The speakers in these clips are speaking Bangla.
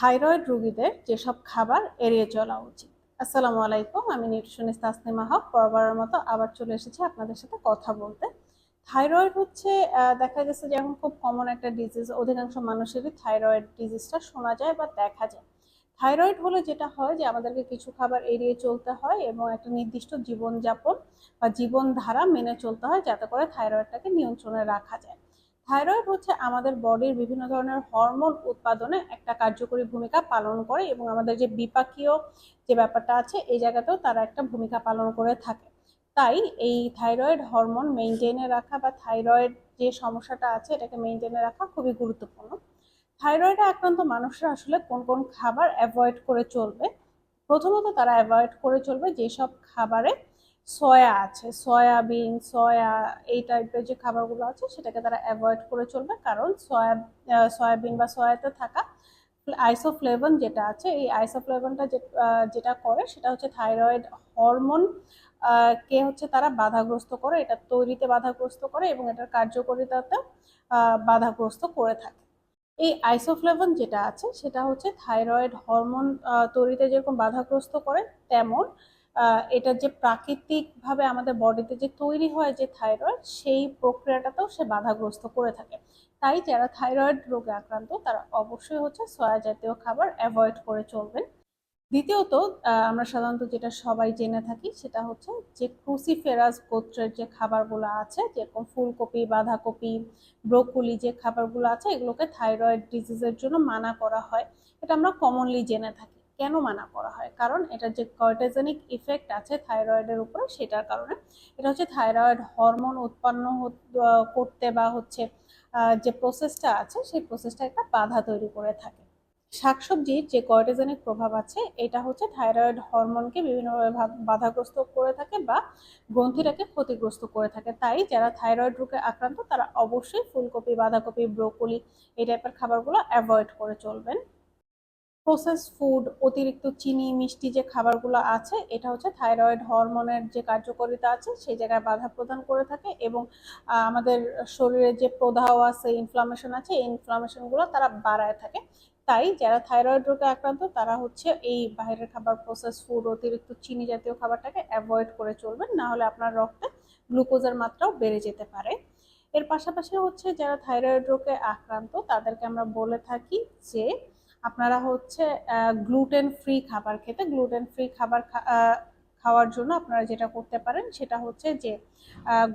থাইরয়েড রোগীদের যেসব খাবার এড়িয়ে চলা উচিত। আসসালামু আলাইকুম, আমি নিউট্রিশনিস্ট তাসনিমা হক বরাবরের মতো আবার চলে এসেছি আপনাদের সাথে কথা বলতে। থাইরয়েড হচ্ছে দেখা গেছে যে এখন খুব কমন একটা ডিজিজ, অধিকাংশ মানুষেরই থাইরয়েড ডিজিজটা শোনা যায় বা দেখা যায়। থাইরয়েড হলে যেটা হয় যে আমাদেরকে কিছু খাবার এড়িয়ে চলতে হয় এবং একটা নির্দিষ্ট জীবনযাপন বা জীবনধারা মেনে চলতে হয় যাতে করে থাইরয়েডটাকে নিয়ন্ত্রণে রাখা যায়। থাইরয়েড হচ্ছে আমাদের বডির বিভিন্ন ধরনের হরমোন উৎপাদনে একটা কার্যকরী ভূমিকা পালন করে এবং আমাদের যে বিপাকীয় যে ব্যাপারটা আছে এই জায়গাতেও তারা একটা ভূমিকা পালন করে থাকে। তাই এই থাইরয়েড হরমোন মেনটেনে রাখা বা থাইরয়েড যে সমস্যাটা আছে এটাকে মেনটেনে রাখা খুবই গুরুত্বপূর্ণ। থাইরয়েডে আক্রান্ত মানুষরা আসলে কোন কোন খাবার অ্যাভয়েড করে চলবে? প্রথমত তারা অ্যাভয়েড করে চলবে যেসব খাবারে সয়া আছে, সয়াবিন, সয়া, এই টাইপের যে খাবারগুলো আছে সেটাকে তারা অ্যাভয়েড করে চলবে, কারণ সয়াবিন বা সয়াতে থাকা আইসোফ্লেভন যেটা আছে, এই আইসোফ্লেভনটা যেটা করে সেটা হচ্ছে থাইরয়েড হরমোন কে হচ্ছে তারা বাধাগ্রস্ত করে, এটা তৈরিতে বাধাগ্রস্ত করে এবং এটার কার্যকারিতাতে বাধাগ্রস্ত করে থাকে। এই আইসোফ্লেভন যেটা আছে সেটা হচ্ছে থাইরয়েড হরমোন তৈরিতে যেরকম বাধাগ্রস্ত করে, তেমন এটা যে প্রাকৃতিকভাবে আমাদের বডিতে যে তৈরি হয় যে থাইরয়েড, সেই প্রক্রিয়াটাতেও সে বাধাগ্রস্ত করে থাকে। তাই যারা থাইরয়েড রোগে আক্রান্ত তারা অবশ্যই হচ্ছে সয়া জাতীয় খাবার অ্যাভয়েড করে চলবেন। দ্বিতীয়ত, আমরা সাধারণত যেটা সবাই জেনে থাকি সেটা হচ্ছে যে ক্রুসিফেরাস গোত্রের যে খাবারগুলো আছে, যেরকম ফুলকপি, বাঁধাকপি, ব্রোকলি, যে খাবারগুলো আছে এগুলোকে থাইরয়েড ডিজিজের জন্য মানা করা হয়। এটা আমরা কমনলি জেনে থাকি। কেন মানা করা হয়? কারণ এটার যে কর্টিজনিক ইফেক্ট আছে থাইরয়েডের উপরে, সেটার কারণে। এটা হচ্ছে থাইরয়েড হরমোন উৎপন্ন করতে বা হচ্ছে যে প্রসেসটা আছে সেই প্রসেসটা একটা বাধা তৈরি করে থাকে। শাকসবজির যে কর্টিজনিক প্রভাব আছে এটা হচ্ছে থাইরয়েড হরমোনকে বিভিন্নভাবে বাধাগ্রস্ত করে থাকে বা গ্রন্থিটাকে ক্ষতিগ্রস্ত করে থাকে। তাই যারা থাইরয়েড রোগে আক্রান্ত তারা অবশ্যই ফুলকপি, বাঁধাকপি, ব্রোকলি এই টাইপের খাবারগুলো অ্যাভয়েড করে চলবেন। প্রসেস ফুড, অতিরিক্ত চিনি মিষ্টি যে খাবারগুলো আছে এটা হচ্ছে থাইরয়েড হরমোনের যে কার্যকারিতা আছে সেই জায়গায় বাধা প্রদান করে থাকে এবং আমাদের শরীরে যে প্রদাহ আছে, ইনফ্লামেশন আছে, এই ইনফ্লামেশনগুলো তারা বাড়ায় থাকে। তাই যারা থাইরয়েড রোগে আক্রান্ত তারা হচ্ছে এই বাইরের খাবার, প্রসেস ফুড, অতিরিক্ত চিনি জাতীয় খাবারটাকে অ্যাভয়েড করে চলবেন, না হলে আপনার রক্তে গ্লুকোজের মাত্রাও বেড়ে যেতে পারে। এর পাশাপাশি হচ্ছে যারা থাইরয়েড রোগে আক্রান্ত তাদেরকে আমরা বলে থাকি যে আপনারা হচ্ছে গ্লুটেন ফ্রি খাবার খেতে, গ্লুটেন ফ্রি খাবার খাওয়ার জন্য আপনারা যেটা করতে পারেন সেটা হচ্ছে যে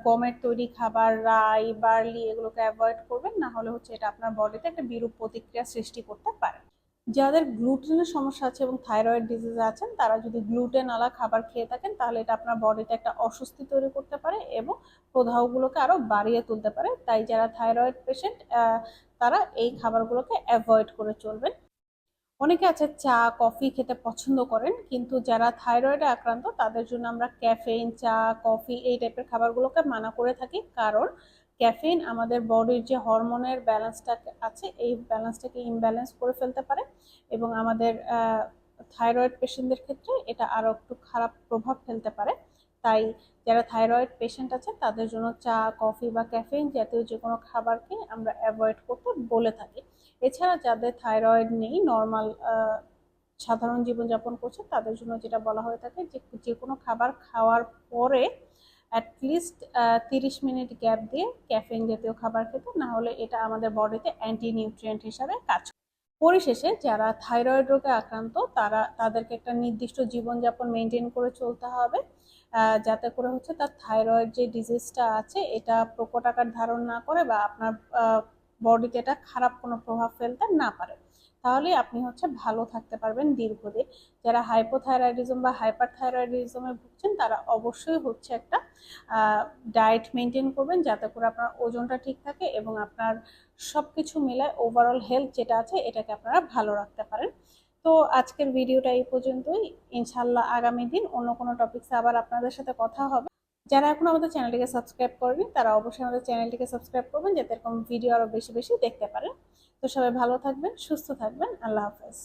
গমের তৈরি খাবার, রাই, বার্লি এগুলোকে অ্যাভয়েড করবেন, না হলে হচ্ছে এটা আপনার বডিতে একটা বিরূপ প্রতিক্রিয়া সৃষ্টি করতে পারে। যাদের গ্লুটেনের সমস্যা আছে এবং থাইরয়েড ডিজিজ আছেন তারা যদি গ্লুটেন আলা খাবার খেয়ে থাকেন তাহলে এটা আপনার বডিতে একটা অস্বস্তি তৈরি করতে পারে এবং প্রদাহগুলোকে আরো বাড়িয়ে তুলতে পারে। তাই যারা থাইরয়েড পেশেন্ট তারা এই খাবারগুলোকে অ্যাভয়েড করে চলবেন। অনেকে আছে চা, কফি খেতে পছন্দ করেন, কিন্তু যারা থাইরয়েডে আক্রান্ত তাদের জন্য আমরা ক্যাফেইন, চা, কফি এই টাইপের খাবারগুলোকে মানা করে থাকি, কারণ ক্যাফেইন আমাদের বডির যে হরমোনের ব্যালেন্সটা আছে এই ব্যালেন্সটাকে ইমব্যালেন্স করে ফেলতে পারে এবং আমাদের থাইরয়েড পেশেন্টদের ক্ষেত্রে এটা আরো একটু খারাপ প্রভাব ফেলতে পারে। তাই যারা থাইরয়েড পেশেন্ট আছে তাদের জন্য চা, কফি বা ক্যাফেইন জাতীয় যে কোনো খাবারকে আমরা অ্যাভয়েড করতে বলে থাকি। এছাড়া যাদের থাইরয়েড নেই, নর্মাল সাধারণ জীবনযাপন করছে, তাদের জন্য যেটা বলা হয়ে থাকে যে যে কোনো খাবার খাওয়ার পরে অ্যাটলিস্ট 30 মিনিট গ্যাপ দিয়ে ক্যাফেইন জাতীয় খাবার খেতে, না হলে এটা আমাদের বডিতে অ্যান্টি নিউট্রিয়েন্ট হিসাবে কাজ করে। পরিশেষে যারা থাইরয়েড রোগে আক্রান্ত তাদেরকে একটা নির্দিষ্ট জীবনযাপন মেনটেন করে চলতে হবে, যাতে করে হচ্ছে তার থাইরয়েড যে ডিজিজটা আছে এটা প্রকট আকার ধারণ না করে বা আপনার বডিতে এটা খারাপ কোনো প্রভাব ফেলতে না পারে। তাহলে আপনি হচ্ছে ভালো থাকতে পারবেন দীর্ঘদিন। যারা হাইপোথাইরয়েডিজম বা হাইপারথাইরয়েডিজমে ভুগছেন তারা অবশ্যই হচ্ছে একটা ডায়েট মেনটেন করবেন যাতে করে আপনার ওজনটা ঠিক থাকে এবং আপনার সবকিছু মিলায় ওভারঅল হেলথ যেটা আছে এটাকে আপনারা ভালো রাখতে পারেন। তো আজকের ভিডিওটা এই পর্যন্তই। ইনশাল্লাহ আগামী দিন অন্য কোনো টপিকসে আবার আপনাদের সাথে কথা হবে। যারা এখন আমাদের চ্যানেলটিকে সাবস্ক্রাইব করেনি তারা অবশ্যই আমাদের চ্যানেলটিকে সাবস্ক্রাইব করবেন যাতে এরকম ভিডিও আরো বেশি বেশি দেখতে পারেন। তো সবাই ভালো থাকবেন, সুস্থ থাকবেন। আল্লাহ হাফেজ।